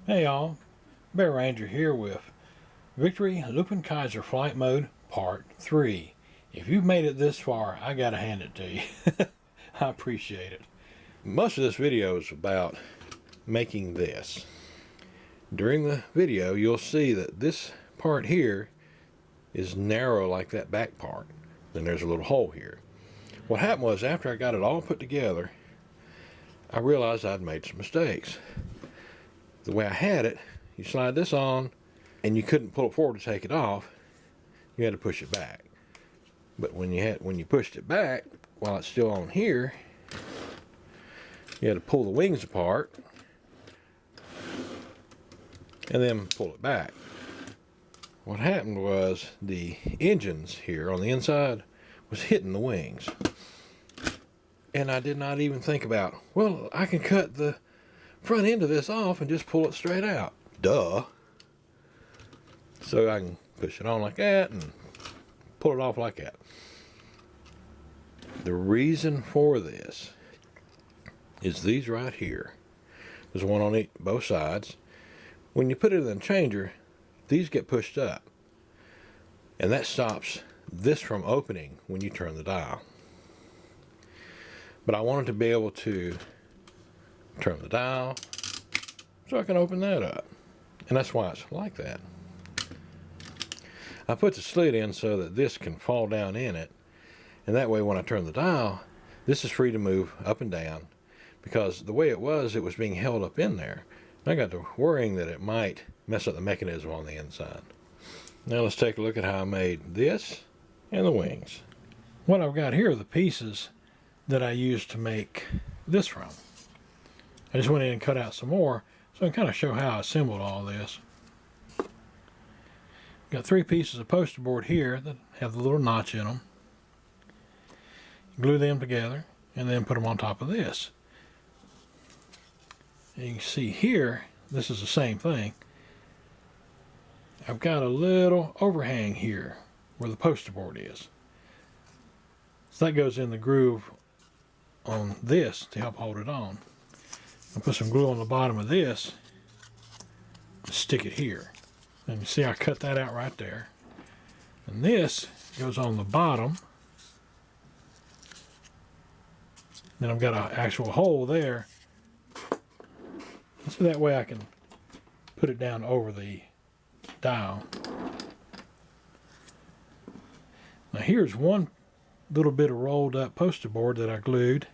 Hey y'all, Bear Ranger here with Victory LupinKaiser Flight Mode Part 3. If you've made it this far, I gotta hand it to you. I appreciate it. Most of this video is about making this. During the video, you'll see that this part here is narrow like that back part. Then there's a little hole here. What happened was, after I got it all put together, I realized I'd made some mistakes. The way I had it, you slide this on and you couldn't pull it forward to take it off. You had to push it back. But when you pushed it back while it's still on here, you had to pull the wings apart and then pull it back. What happened was the engines here on the inside was hitting the wings. And I did not even think about, well, I can cut the front end of this off and just pull it straight out. Duh. So I can push it on like that and pull it off like that. The reason for this is these right here. There's one on both sides. When you put it in the changer, these get pushed up. And that stops this from opening when you turn the dial. But I wanted to be able to turn the dial so I can open that up, and that's why it's like that. I put the slit in so that this can fall down in it, and that way when I turn the dial, this is free to move up and down, because the way it was being held up in there. I got to worrying that it might mess up the mechanism on the inside. Now let's take a look at how I made this and the wings. What I've got here are the pieces that I used to make this from. I just went in and cut out some more so I can kind of show how I assembled all this. Got 3 pieces of poster board here that have the little notch in them. Glue them together and then put them on top of this. And you can see here, this is the same thing. I've got a little overhang here where the poster board is. So that goes in the groove on this to help hold it on. I'll put some glue on the bottom of this and stick it here. And you see I cut that out right there. And this goes on the bottom. Then I've got an actual hole there. So that way I can put it down over the dial. Now here's one little bit of rolled up poster board that I glued.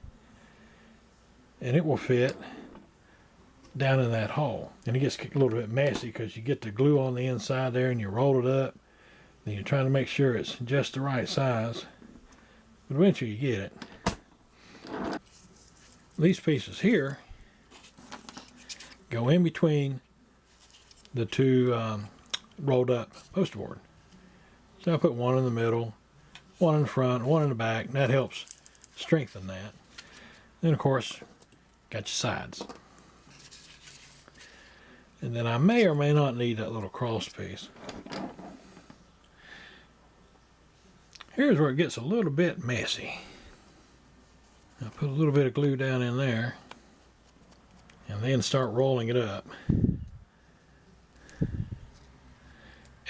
And it will fit down in that hole. And it gets a little bit messy because you get the glue on the inside there and you roll it up. Then you're trying to make sure it's just the right size. But eventually you get it. These pieces here go in between the 2 rolled up poster board. So I put one in the middle, one in the front, one in the back, and that helps strengthen that. Then of course, got your sides. And then I may or may not need that little cross piece. Here's where it gets a little bit messy. I put a little bit of glue down in there and then start rolling it up.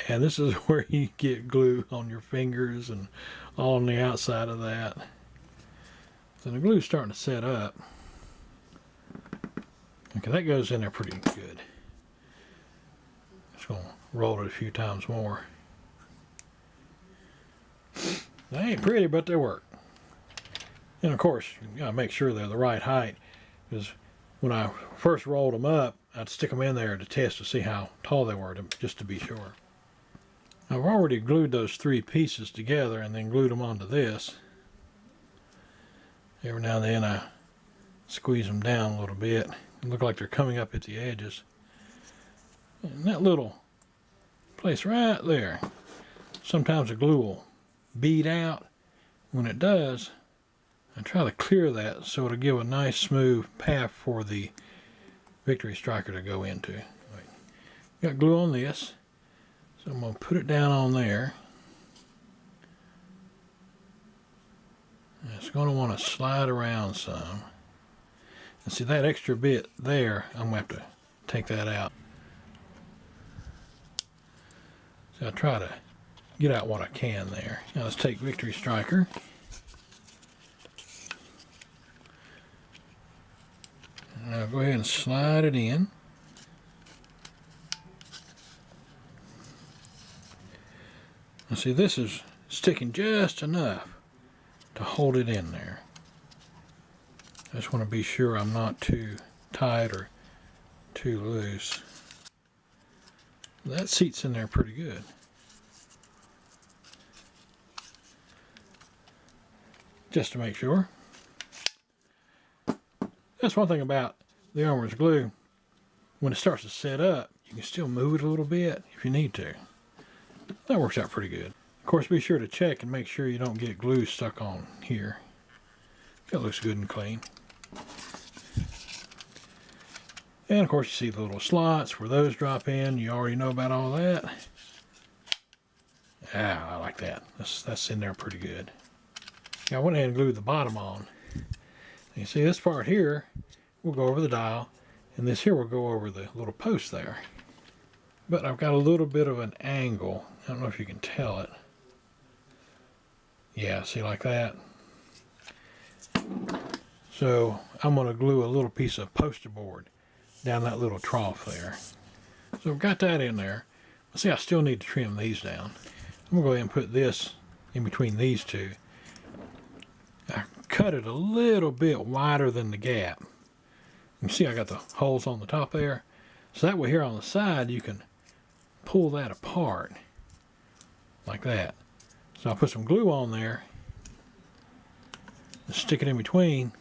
And this is where you get glue on your fingers and all on the outside of that. So the glue's starting to set up. Okay, that goes in there pretty good. Just gonna roll it a few times more. They ain't pretty, but they work. And of course, you gotta make sure they're the right height, because when I first rolled them up, I'd stick them in there to test to see how tall they were, just to be sure. I've already glued those 3 pieces together and then glued them onto this. Every now and then I squeeze them down a little bit. They look like they're coming up at the edges. And that little place right there, sometimes the glue will bead out. When it does, I try to clear that so it'll give a nice smooth path for the Victory striker to go into. Got glue on this, so I'm going to put it down on there. And it's going to want to slide around some. And see that extra bit there, I'm going to have to take that out. So I try to get out what I can there. Now let's take Victory Striker. Now go ahead and slide it in. And see, this is sticking just enough to hold it in there. I just want to be sure I'm not too tight or too loose. That seats in there pretty good. Just to make sure. That's one thing about the armor's glue. When it starts to set up, you can still move it a little bit if you need to. That works out pretty good. Of course, be sure to check and make sure you don't get glue stuck on here. That looks good and clean. And of course, you see the little slots where those drop in. You already know about all that. Ah, I like that. That's in there pretty good. Now, I went ahead and glued the bottom on. You see this part here will go over the dial, and this here will go over the little post there. But I've got a little bit of an angle. I don't know if you can tell it. Yeah, see, like that. So I'm going to glue a little piece of poster board down that little trough there. So I've got that in there. See, I still need to trim these down. I'm going to go ahead and put this in between these two. I cut it a little bit wider than the gap. You can see I got the holes on the top there. So that way here on the side you can pull that apart like that. So I'll put some glue on there and stick it in between.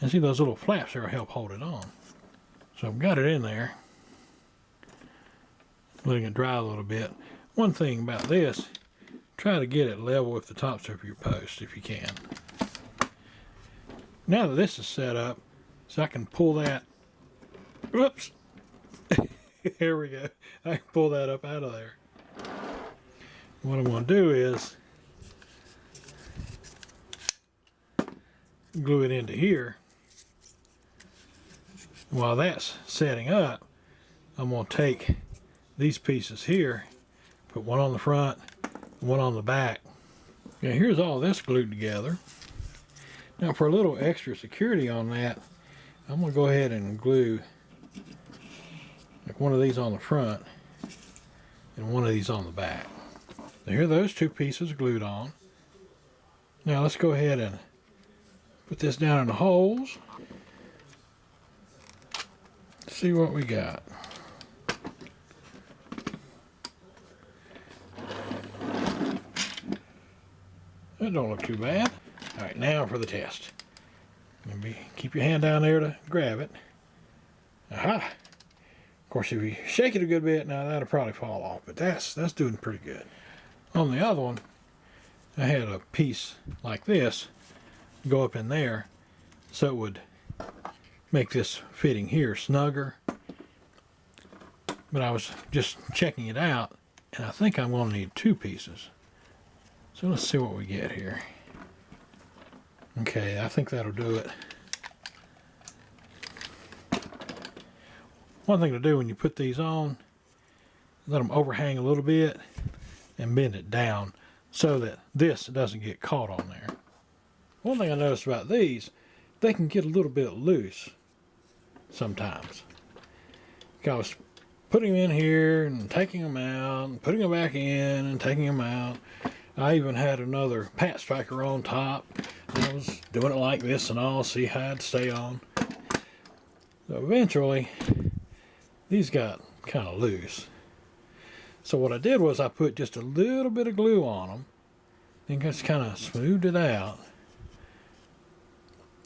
And see those little flaps there will help hold it on. So I've got it in there. Letting it dry a little bit. One thing about this, try to get it level with the tops of your post if you can. Now that this is set up, so I can pull that, whoops, here we go, I can pull that up out of there. What I'm going to do is glue it into here. While that's setting up, I'm going to take these pieces here, put one on the front, one on the back. Now here's all this glued together. Now for a little extra security on that, I'm going to go ahead and glue like one of these on the front and one of these on the back. Now here are those two pieces glued on. Now let's go ahead and put this down in the holes. See what we got. That don't look too bad. All right, now for the test. Maybe keep your hand down there to grab it. Aha! Of course, if you shake it a good bit, now that'll probably fall off, but that's doing pretty good. On the other one, I had a piece like this go up in there, so it would make this fitting here snugger. But I was just checking it out, and I think I'm going to need two pieces. So let's see what we get here. Okay, I think that'll do it. One thing to do when you put these on, let them overhang a little bit and bend it down so that this doesn't get caught on there. One thing I noticed about these, they can get a little bit loose sometimes. I was putting them in here and taking them out and putting them back in and taking them out. I even had another pat striker on top. I was doing it like this and all, see how it'd stay on. So eventually, these got kind of loose. So what I did was I put just a little bit of glue on them, then just kind of smoothed it out,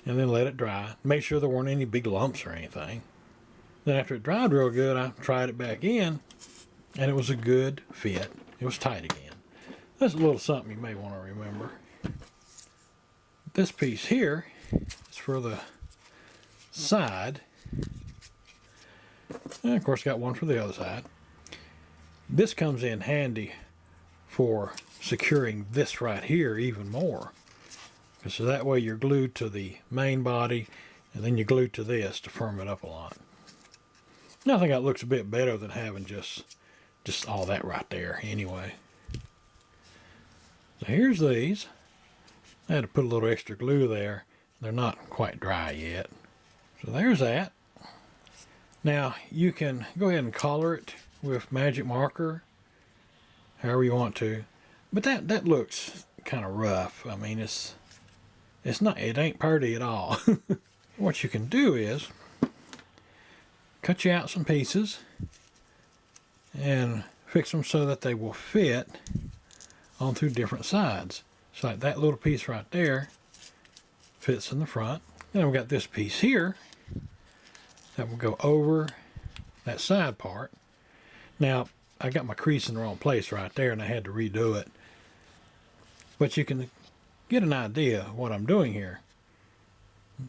and then let it dry. Make sure there weren't any big lumps or anything. Then after it dried real good, I tried it back in, and it was a good fit. It was tight again. That's a little something you may want to remember. This piece here is for the side. And of course got one for the other side. This comes in handy for securing this right here even more. So that way you're glued to the main body and then you glue to this to firm it up a lot. Now I think that looks a bit better than having just just all that right there anyway. So here's these. I had to put a little extra glue there. They're not quite dry yet. So there's that. Now you can go ahead and color it with magic marker, however you want to. But that looks kind of rough. I mean, it ain't pretty at all. What you can do is cut you out some pieces and fix them so that they will fit on through different sides. So like that little piece right there fits in the front. And then we got this piece here that will go over that side part. Now, I got my crease in the wrong place right there and I had to redo it. But you can get an idea of what I'm doing here.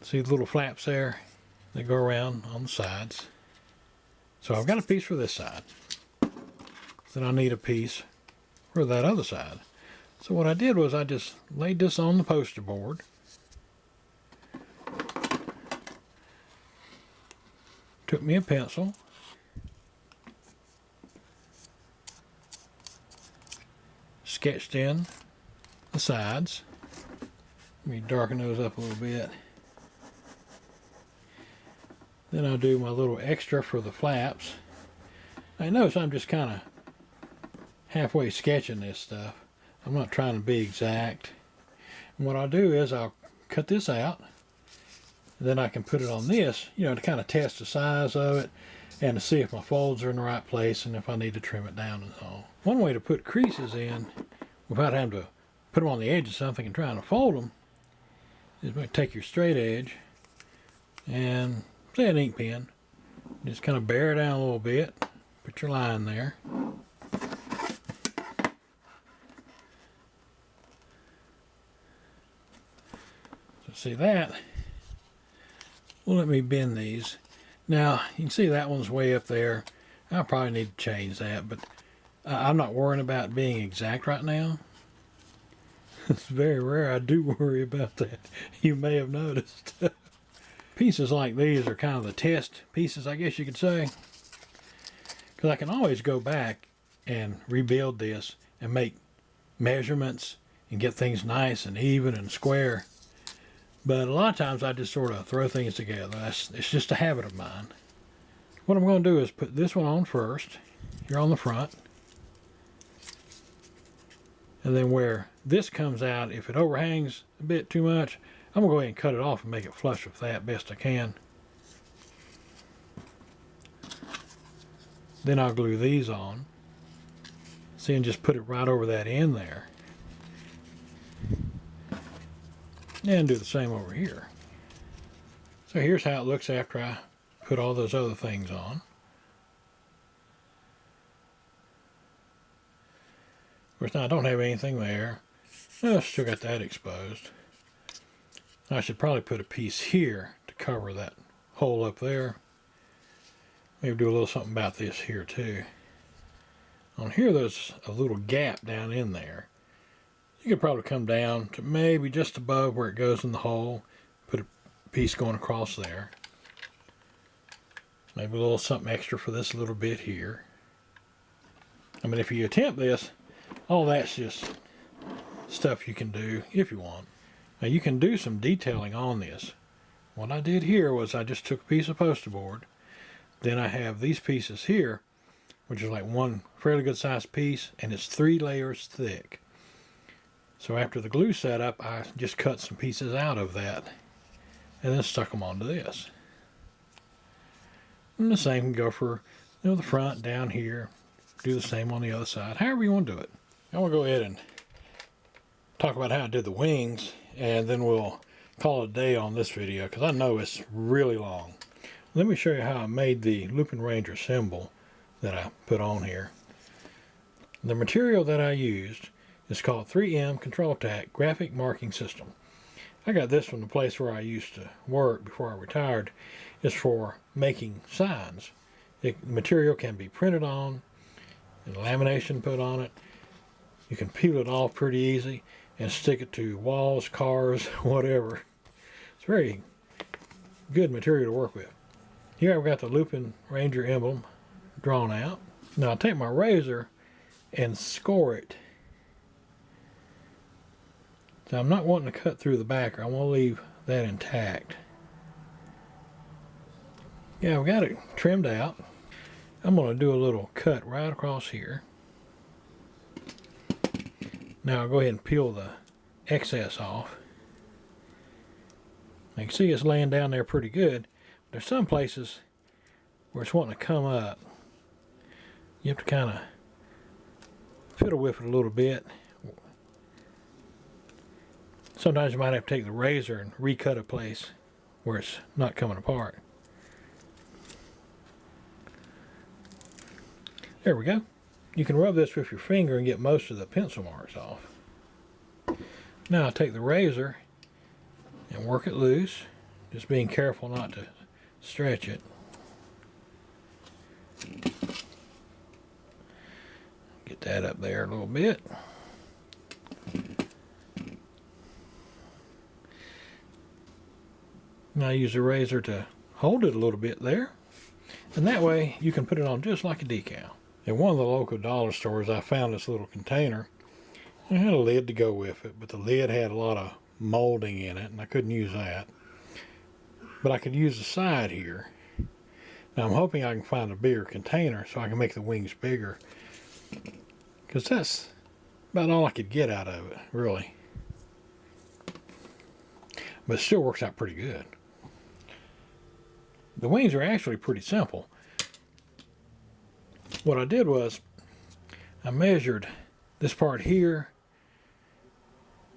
See the little flaps there? They go around on the sides. So I've got a piece for this side. Then I need a piece for that other side. So what I did was I just laid this on the poster board. Took me a pencil. Sketched in the sides. Let me darken those up a little bit. Then I'll do my little extra for the flaps. Now notice I'm just kind of halfway sketching this stuff. I'm not trying to be exact. And what I'll do is I'll cut this out. Then I can put it on this, you know, to kind of test the size of it and to see if my folds are in the right place and if I need to trim it down and all. One way to put creases in without having to put them on the edge of something and trying to fold them is take your straight edge and say an ink pen, just kind of bear it down a little bit, put your line there. So see that? Well, let me bend these. Now, you can see that one's way up there. I'll probably need to change that, but I'm not worrying about being exact right now. It's very rare I do worry about that. You may have noticed. Pieces like these are kind of the test pieces, I guess you could say. Because I can always go back and rebuild this and make measurements and get things nice and even and square. But a lot of times I just sort of throw things together. It's just a habit of mine. What I'm going to do is put this one on first, here on the front. And then where this comes out, if it overhangs a bit too much, I'm going to go ahead and cut it off and make it flush with that best I can. Then I'll glue these on. See, and just put it right over that end there. And do the same over here. So here's how it looks after I put all those other things on. Of course, now I don't have anything there. I've still got that exposed. I should probably put a piece here to cover that hole up there. Maybe do a little something about this here too. On here there's a little gap down in there. You could probably come down to maybe just above where it goes in the hole. Put a piece going across there. Maybe a little something extra for this little bit here. I mean, if you attempt this, all that's just stuff you can do if you want. Now you can do some detailing on this. What I did here was I just took a piece of poster board. Then I have these pieces here, which is like one fairly good sized piece, and it's 3 layers thick. So after the glue setup, I just cut some pieces out of that and then stuck them onto this. And the same can go for, you know, the front down here. Do the same on the other side, however you want to do it. I want to go ahead and talk about how I did the wings, and then we'll call it a day on this video because I know it's really long. Let me show you how I made the Lupin Ranger symbol that I put on here. The material that I used is called 3M Control Tack Graphic Marking System. I got this from the place where I used to work before I retired. It's for making signs. The material can be printed on and lamination put on it. You can peel it off pretty easy and stick it to walls, cars, whatever. It's very good material to work with. Here I've got the Lupin Ranger emblem drawn out. Now I'll take my razor and score it. So I'm not wanting to cut through the backer. I want to leave that intact. Yeah, I've got it trimmed out. I'm going to do a little cut right across here. Now I'll go ahead and peel the excess off. You can see it's laying down there pretty good. There's some places where it's wanting to come up. You have to kind of fiddle with it a little bit. Sometimes you might have to take the razor and recut a place where it's not coming apart. There we go. You can rub this with your finger and get most of the pencil marks off. Now I'll take the razor and work it loose, just being careful not to stretch it. Get that up there a little bit. Now I use the razor to hold it a little bit there, and that way you can put it on just like a decal. In one of the local dollar stores I found this little container. It had a lid to go with it, but the lid had a lot of molding in it and I couldn't use that. But I could use the side here. Now I'm hoping I can find a bigger container so I can make the wings bigger, because that's about all I could get out of it, really. But it still works out pretty good. The wings are actually pretty simple. What I did was I measured this part here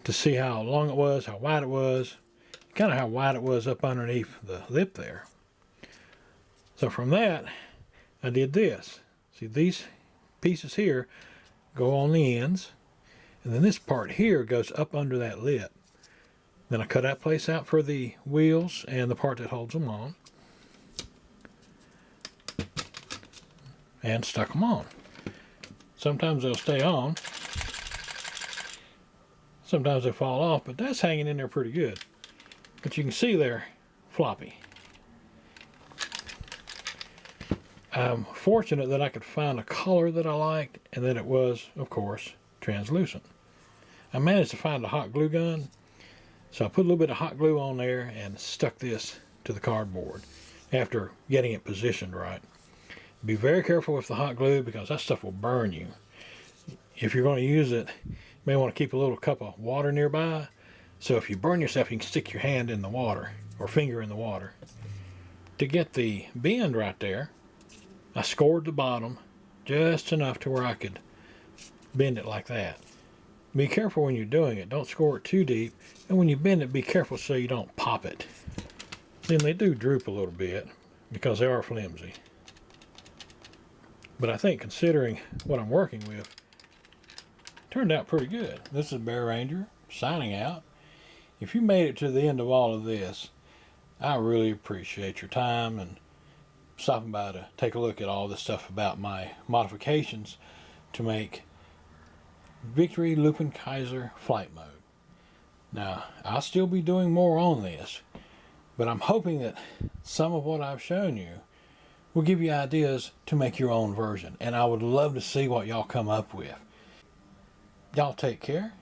to see how long it was, how wide it was, kind of how wide it was up underneath the lip there. So from that, I did this. See, these pieces here go on the ends, and then this part here goes up under that lip. Then I cut that place out for the wheels and the part that holds them on, and stuck them on. Sometimes they'll stay on, sometimes they fall off, but that's hanging in there pretty good. But you can see they're floppy. I'm fortunate that I could find a color that I liked and that it was, of course, translucent. I managed to find a hot glue gun, so I put a little bit of hot glue on there and stuck this to the cardboard after getting it positioned right. Be very careful with the hot glue because that stuff will burn you. If you're going to use it, you may want to keep a little cup of water nearby, so if you burn yourself you can stick your hand in the water or finger in the water. To get the bend right there, I scored the bottom just enough to where I could bend it like that. Be careful when you're doing it. Don't score it too deep, and when you bend it, be careful so you don't pop it. Then they do droop a little bit because they are flimsy. But I think considering what I'm working with, it turned out pretty good. This is Bear Ranger signing out. If you made it to the end of all of this, I really appreciate your time and stopping by to take a look at all this stuff about my modifications to make Victory LupinKaiser Flight Mode. Now, I'll still be doing more on this, but I'm hoping that some of what I've shown you will give you ideas to make your own version, and I would love to see what y'all come up with. Y'all take care.